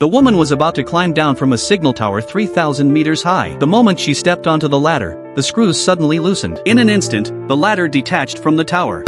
The woman was about to climb down from a signal tower 3,000 meters high. The moment she stepped onto the ladder, the screws suddenly loosened. In an instant, the ladder detached from the tower.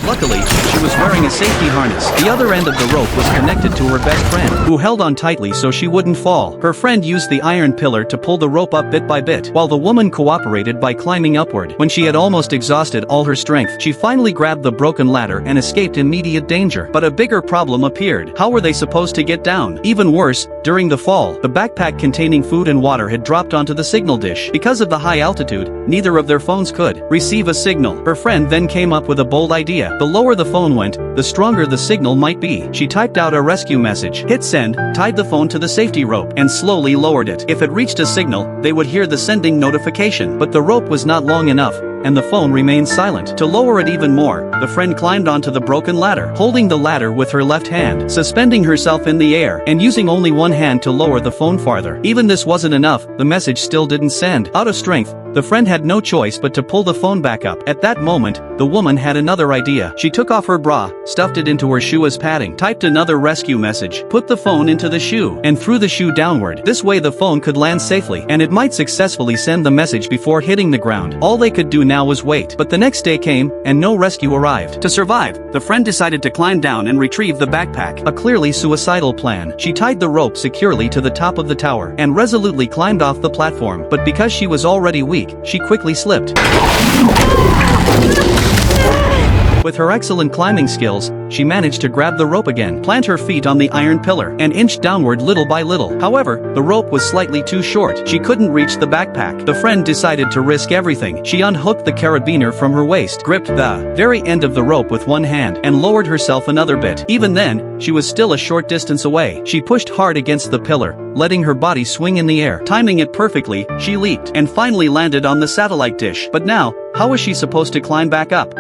Luckily, she was wearing a safety harness. The other end of the rope was connected to her best friend, who held on tightly so she wouldn't fall. Her friend used the iron pillar to pull the rope up bit by bit, while the woman cooperated by climbing upward. When she had almost exhausted all her strength, she finally grabbed the broken ladder and escaped immediate danger. But a bigger problem appeared. How were they supposed to get down? Even worse, during the fall, the backpack containing food and water had dropped onto the signal dish. Because of the high altitude, neither of their phones could receive a signal. Her friend then came up with a bold idea. The lower the phone went, the stronger the signal might be. She typed out a rescue message, hit send, tied the phone to the safety rope, and slowly lowered it. If it reached a signal, they would hear the sending notification. But the rope was not long enough, and the phone remained silent. To lower it even more, the friend climbed onto the broken ladder, holding the ladder with her left hand, suspending herself in the air, and using only one hand to lower the phone farther. Even this wasn't enough, the message still didn't send. Out of strength, the friend had no choice but to pull the phone back up. At that moment, the woman had another idea. She took off her bra, stuffed it into her shoe as padding, typed another rescue message, put the phone into the shoe, and threw the shoe downward. This way the phone could land safely, and it might successfully send the message before hitting the ground. All they could do now was wait. But the next day came, and no rescue arrived. To survive, the friend decided to climb down and retrieve the backpack. A clearly suicidal plan. She tied the rope securely to the top of the tower, and resolutely climbed off the platform. But because she was already weak, she quickly slipped. With her excellent climbing skills, she managed to grab the rope again, plant her feet on the iron pillar, and inch downward little by little. However, the rope was slightly too short. She couldn't reach the backpack. The friend decided to risk everything. She unhooked the carabiner from her waist, gripped the very end of the rope with one hand, and lowered herself another bit. Even then, she was still a short distance away. She pushed hard against the pillar, letting her body swing in the air. Timing it perfectly, she leaped, and finally landed on the satellite dish. But now, how was she supposed to climb back up?